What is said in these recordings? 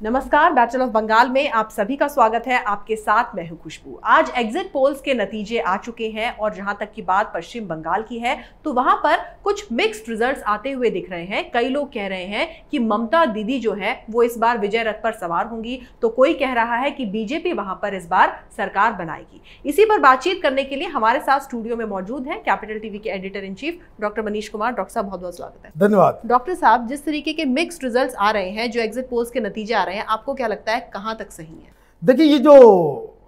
नमस्कार, battle of Bengal में आप सभी का स्वागत है। आपके साथ मैं हूं खुशबू। आज एग्जिट पोल्स के नतीजे आ चुके हैं और जहां तक की बात पश्चिम बंगाल की है तो वहां पर कुछ मिक्स्ड रिजल्ट्स आते हुए दिख रहे हैं। कई लोग कह रहे हैं कि ममता दीदी जो है वो इस बार विजय रथ पर सवार होंगी, तो कोई कह रहा है कि बीजेपी वहां पर इस बार सरकार बनाएगी। इसी पर बातचीत करने के लिए हमारे साथ स्टूडियो में मौजूद है कैपिटल टीवी के editor in chief doctor Manish Kumar. Doctor साहब, बहुत बहुत स्वागत है। धन्यवाद। डॉक्टर साहब, जिस तरीके के मिक्स्ड रिजल्ट्स आ रहे हैं, जो एग्जिट पोल्स के नतीजे आ रहे हैं, आपको क्या लगता है कहां तक सही है? देखिए, ये जो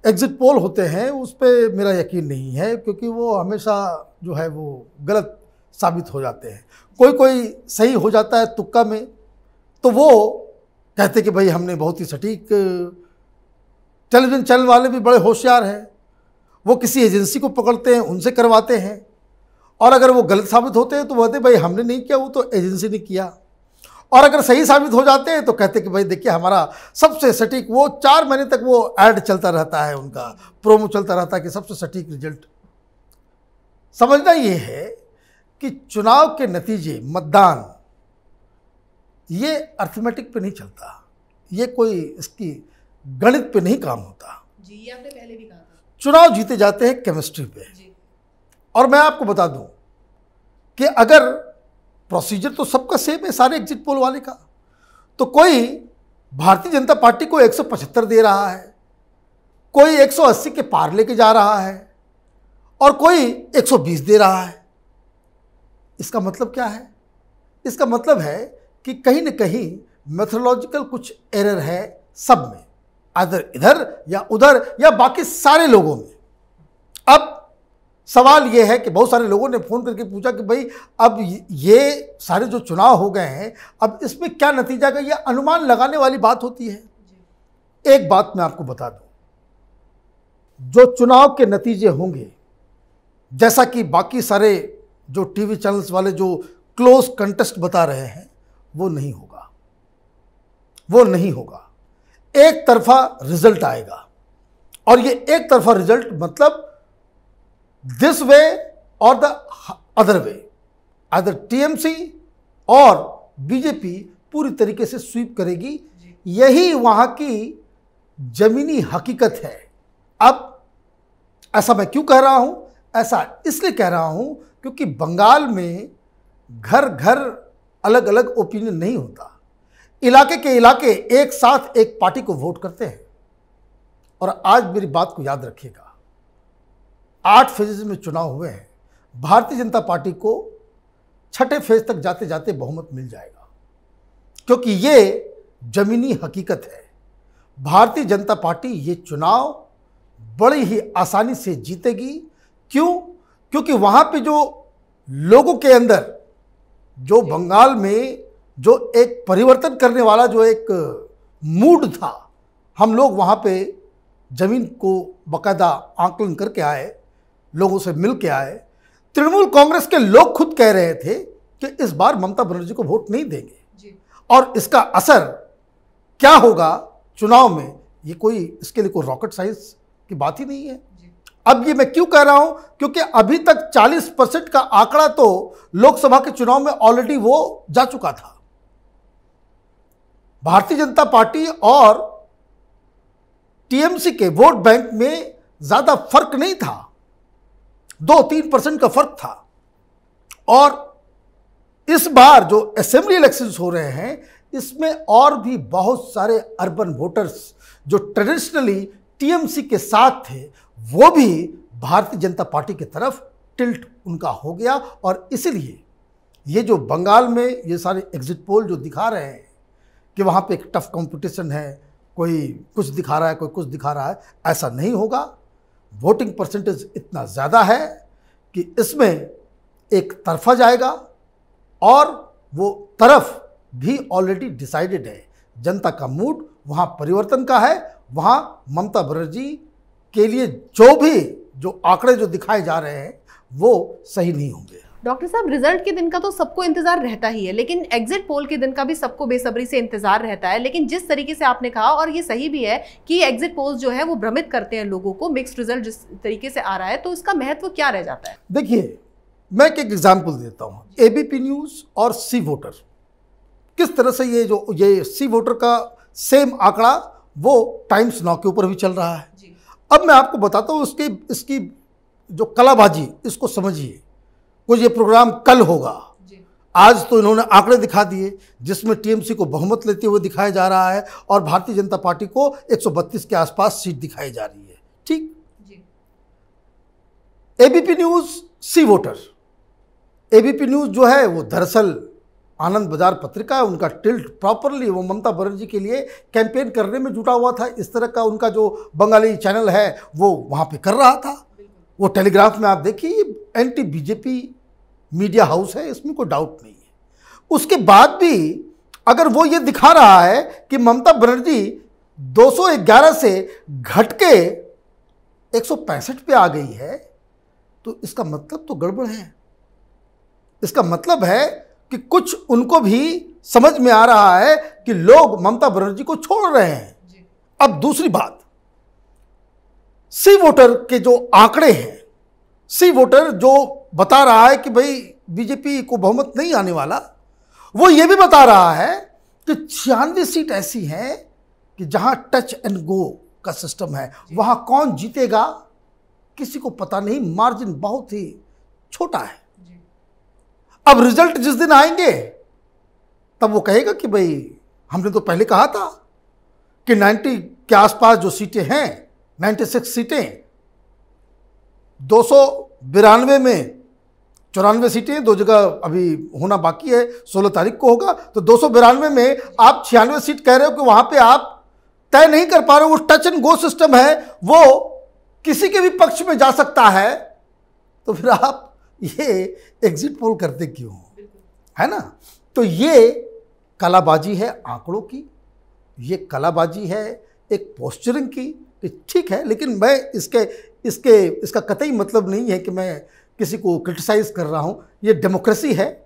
एग्जिट पोल होते हैं उस पर मेरा यकीन नहीं है, क्योंकि वो हमेशा जो है वो गलत साबित हो जाते हैं। कोई सही हो जाता है तुक्का में, तो वो कहते कि भाई हमने बहुत ही सटीक। टेलीविज़न चैनल वाले भी बड़े होशियार हैं, वो किसी एजेंसी को पकड़ते हैं, उनसे करवाते हैं, और अगर वो गलत साबित होते हैं तो कहते भाई हमने नहीं किया, वो तो एजेंसी ने किया। और अगर सही साबित हो जाते हैं तो कहते कि भाई देखिए हमारा सबसे सटीक, वो 4 महीने तक वो ऐड चलता रहता है, उनका प्रोमो चलता रहता है कि सबसे सटीक रिजल्ट। समझना ये है कि चुनाव के नतीजे, मतदान, ये अर्थमेटिक पे नहीं चलता, ये कोई इसकी गणित पे नहीं काम होता जी। ये आपने पहले भी कहा था। चुनाव जीते जाते हैं केमिस्ट्री पे जी। और मैं आपको बता दूं कि अगर प्रोसीजर तो सबका सेम है, सारे एग्जिट पोल वाले का, तो कोई भारतीय जनता पार्टी को 175 दे रहा है, कोई 180 के पार लेके जा रहा है, और कोई 120 दे रहा है। इसका मतलब क्या है? इसका मतलब है कि कहीं न कहीं मेथोडोलॉजिकल कुछ एरर है सब में, आइदर इधर या उधर या बाकी सारे लोगों में। अब सवाल ये है कि बहुत सारे लोगों ने फ़ोन करके पूछा कि भाई अब ये सारे जो चुनाव हो गए हैं, अब इसमें क्या नतीजा का, ये अनुमान लगाने वाली बात होती है। एक बात मैं आपको बता दूं, जो चुनाव के नतीजे होंगे, जैसा कि बाकी सारे जो टीवी चैनल्स वाले जो क्लोज कंटेस्ट बता रहे हैं, वो नहीं होगा, वो नहीं होगा। एक तरफा रिजल्ट आएगा, और ये एक तरफा रिजल्ट मतलब दिस वे और the other way, other TMC और बीजेपी पूरी तरीके से स्वीप करेगी। यही वहां की जमीनी हकीकत है। अब ऐसा मैं क्यों कह रहा हूं? ऐसा इसलिए कह रहा हूं क्योंकि बंगाल में घर घर अलग अलग ओपिनियन नहीं होता। इलाके के इलाके एक साथ एक पार्टी को वोट करते हैं। और आज मेरी बात को याद रखिएगा, 8 फेजेस में चुनाव हुए हैं। भारतीय जनता पार्टी को 6ठे फेज तक जाते जाते बहुमत मिल जाएगा, क्योंकि ये जमीनी हकीकत है। भारतीय जनता पार्टी ये चुनाव बड़ी ही आसानी से जीतेगी। क्यों? क्योंकि वहाँ पे जो लोगों के अंदर, जो बंगाल में जो एक परिवर्तन करने वाला जो एक मूड था, हम लोग वहाँ पे ज़मीन को बाकायदा आंकलन करके आए, लोगों से मिल के आए। तृणमूल कांग्रेस के लोग खुद कह रहे थे कि इस बार ममता बनर्जी को वोट नहीं देंगे जी। और इसका असर क्या होगा चुनाव में, ये कोई, इसके लिए कोई रॉकेट साइंस की बात ही नहीं है जी। अब ये मैं क्यों कह रहा हूं? क्योंकि अभी तक 40% का आंकड़ा तो लोकसभा के चुनाव में ऑलरेडी वो जा चुका था। भारतीय जनता पार्टी और टीएमसी के वोट बैंक में ज्यादा फर्क नहीं था, 2-3% का फर्क था। और इस बार जो असेंबली इलेक्शंस हो रहे हैं, इसमें और भी बहुत सारे अर्बन वोटर्स जो ट्रेडिशनली टीएमसी के साथ थे, वो भी भारतीय जनता पार्टी की तरफ टिल्ट उनका हो गया। और इसलिए ये जो बंगाल में ये सारे एग्जिट पोल जो दिखा रहे हैं कि वहाँ पे एक टफ कंपटीशन है, कोई कुछ दिखा रहा है, कोई कुछ दिखा रहा है, ऐसा नहीं होगा। वोटिंग परसेंटेज इतना ज़्यादा है कि इसमें एक तरफा जाएगा, और वो तरफ भी ऑलरेडी डिसाइडेड है। जनता का मूड वहाँ परिवर्तन का है। वहाँ ममता बनर्जी के लिए जो आंकड़े जो दिखाए जा रहे हैं वो सही नहीं होंगे। डॉक्टर साहब, रिजल्ट के दिन का तो सबको इंतजार रहता ही है, लेकिन एग्जिट पोल के दिन का भी सबको बेसब्री से इंतजार रहता है। लेकिन जिस तरीके से आपने कहा, और ये सही भी है कि एग्जिट पोल्स जो है वो भ्रमित करते हैं लोगों को, मिक्स्ड रिजल्ट जिस तरीके से आ रहा है, तो इसका महत्व क्या रह जाता है? देखिए, मैं एक एग्जाम्पल देता हूँ। एबीपी न्यूज़ और सी वोटर, किस तरह से ये सी वोटर का सेम आंकड़ा वो टाइम्स नाउ के ऊपर भी चल रहा है। अब मैं आपको बताता हूँ इसकी जो कलाबाजी, इसको समझिए। कुछ ये प्रोग्राम कल होगा, आज तो इन्होंने आंकड़े दिखा दिए जिसमें टीएमसी को बहुमत लेते हुए दिखाया जा रहा है और भारतीय जनता पार्टी को 132 के आसपास सीट दिखाई जा रही है। ठीक, एबीपी न्यूज सी वोटर, एबीपी न्यूज जो है वो दरअसल आनंद बाजार पत्रिका है, उनका टिल्ट प्रॉपरली वो ममता बनर्जी के लिए कैंपेन करने में जुटा हुआ था। इस तरह का उनका जो बंगाली चैनल है वो वहाँ पे कर रहा था। वो टेलीग्राफ में आप देखिए एंटी बीजेपी मीडिया हाउस है, इसमें कोई डाउट नहीं है। उसके बाद भी अगर वो ये दिखा रहा है कि ममता बनर्जी 211 से घट के 165 पे आ गई है, तो इसका मतलब तो गड़बड़ है। इसका मतलब है कि कुछ उनको भी समझ में आ रहा है कि लोग ममता बनर्जी को छोड़ रहे हैं। अब दूसरी बात, सी वोटर के जो आंकड़े हैं, सी वोटर जो बता रहा है कि भाई बीजेपी को बहुमत नहीं आने वाला, वो ये भी बता रहा है कि 96 सीट ऐसी हैं कि जहां टच एंड गो का सिस्टम है, वहां कौन जीतेगा किसी को पता नहीं, मार्जिन बहुत ही छोटा है। अब रिजल्ट जिस दिन आएंगे तब वो कहेगा कि भाई हमने तो पहले कहा था कि 90 के आसपास जो सीटें हैं, 96 सीटें, 292 में 94 सीटें, 2 जगह अभी होना बाकी है, 16 तारीख को होगा। तो 292 में आप 96 सीट कह रहे हो कि वहां पे आप तय नहीं कर पा रहे हो। वो टच एंड गो सिस्टम है, वो किसी के भी पक्ष में जा सकता है। तो फिर आप ये एग्जिट पोल करते क्यों, है ना? तो ये कलाबाजी है आंकड़ों की, ये कलाबाजी है एक पोस्चरिंग की। ठीक है, लेकिन मैं इसका कतई मतलब नहीं है कि मैं किसी को क्रिटिसाइज कर रहा हूं। ये डेमोक्रेसी है,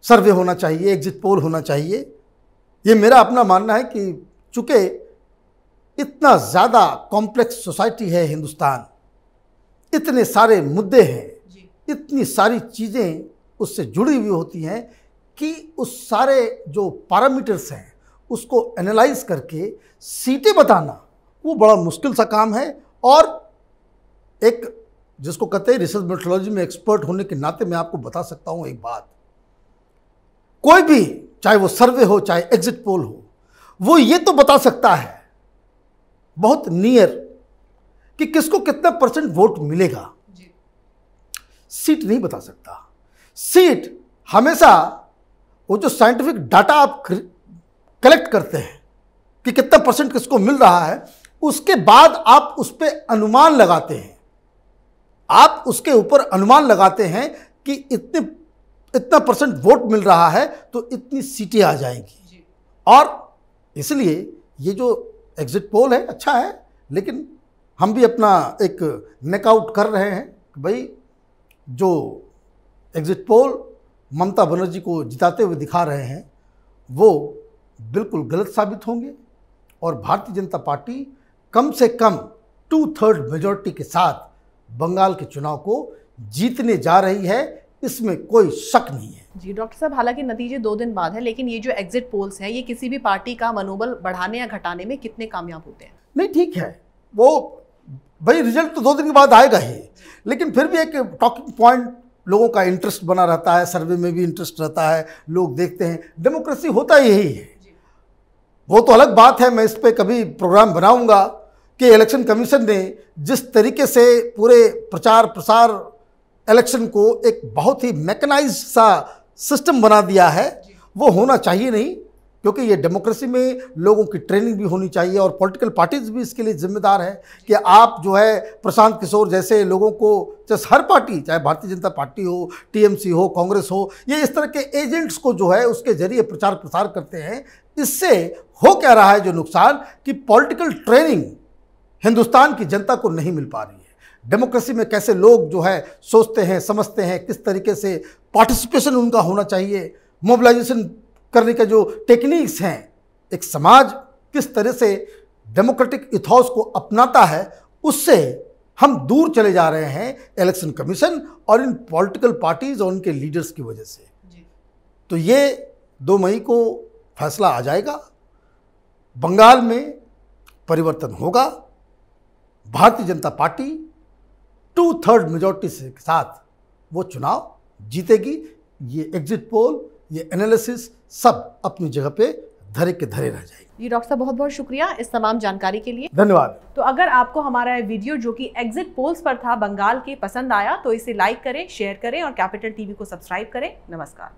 सर्वे होना चाहिए, एग्जिट पोल होना चाहिए। ये मेरा अपना मानना है कि चूंकि इतना ज़्यादा कॉम्प्लेक्स सोसाइटी है हिंदुस्तान, इतने सारे मुद्दे हैं, इतनी सारी चीज़ें उससे जुड़ी हुई होती हैं कि उस सारे जो पैरामीटर्स हैं उसको एनालाइज करके सीटें बताना वो बड़ा मुश्किल सा काम है। और एक जिसको कहते हैं रिसर्च मेथोडोलॉजी में एक्सपर्ट होने के नाते मैं आपको बता सकता हूं एक बात, कोई भी चाहे वो सर्वे हो चाहे एग्जिट पोल हो, वो ये तो बता सकता है बहुत नियर कि किसको कितना % वोट मिलेगा, सीट नहीं बता सकता। सीट हमेशा वो जो साइंटिफिक डाटा आप कलेक्ट करते हैं कि कितना % किसको मिल रहा है, उसके बाद आप उस पर अनुमान लगाते हैं। आप उसके ऊपर अनुमान लगाते हैं कि इतना % वोट मिल रहा है तो इतनी सीटें आ जाएंगी। और इसलिए ये जो एग्जिट पोल है अच्छा है, लेकिन हम भी अपना एक नेकआउट कर रहे हैं कि भाई जो एग्जिट पोल ममता बनर्जी को जिताते हुए दिखा रहे हैं वो बिल्कुल गलत साबित होंगे और भारतीय जनता पार्टी कम से कम 2/3 मेजॉरिटी के साथ बंगाल के चुनाव को जीतने जा रही है, इसमें कोई शक नहीं है। जी डॉक्टर साहब, हालांकि नतीजे 2 दिन बाद है, लेकिन ये जो एग्जिट पोल्स हैं ये किसी भी पार्टी का मनोबल बढ़ाने या घटाने में कितने कामयाब होते हैं? नहीं, ठीक है, वो भाई रिजल्ट तो 2 दिन के बाद आएगा ही, लेकिन फिर भी एक टॉकिंग पॉइंट लोगों का इंटरेस्ट बना रहता है, सर्वे में भी इंटरेस्ट रहता है, लोग देखते हैं। डेमोक्रेसी होता यही है। वो तो अलग बात है, मैं इस पर कभी प्रोग्राम बनाऊंगा कि इलेक्शन कमीशन ने जिस तरीके से पूरे प्रचार प्रसार इलेक्शन को एक बहुत ही मैकेनाइज्ड सा सिस्टम बना दिया है, वो होना चाहिए नहीं, क्योंकि ये डेमोक्रेसी में लोगों की ट्रेनिंग भी होनी चाहिए और पॉलिटिकल पार्टीज भी इसके लिए जिम्मेदार है कि आप जो है प्रशांत किशोर जैसे लोगों को, जैसे हर पार्टी, चाहे भारतीय जनता पार्टी हो, टीएमसी हो, कांग्रेस हो, ये इस तरह के एजेंट्स को जो है उसके जरिए प्रचार प्रसार करते हैं। इससे हो क्या रहा है जो नुकसान कि पॉलिटिकल ट्रेनिंग हिंदुस्तान की जनता को नहीं मिल पा रही है। डेमोक्रेसी में कैसे लोग जो है सोचते हैं, समझते हैं, किस तरीके से पार्टिसिपेशन उनका होना चाहिए, मोबिलाइजेशन करने का जो टेक्निक्स हैं, एक समाज किस तरह से डेमोक्रेटिक इथॉस को अपनाता है, उससे हम दूर चले जा रहे हैं इलेक्शन कमीशन और इन पॉलिटिकल पार्टीज और उनके लीडर्स की वजह से। तो ये 2 मई को फैसला आ जाएगा। बंगाल में परिवर्तन होगा। भारतीय जनता पार्टी 2/3 मेजॉरिटी के साथ वो चुनाव जीतेगी। ये एग्जिट पोल, ये एनालिसिस सब अपनी जगह पे धरे के धरे रह जाएगी। जी डॉक्टर साहब, बहुत बहुत शुक्रिया इस तमाम जानकारी के लिए। धन्यवाद। तो अगर आपको हमारा वीडियो जो कि एग्जिट पोल्स पर था बंगाल के पसंद आया तो इसे लाइक करें, शेयर करें और कैपिटल टीवी को सब्सक्राइब करें। नमस्कार।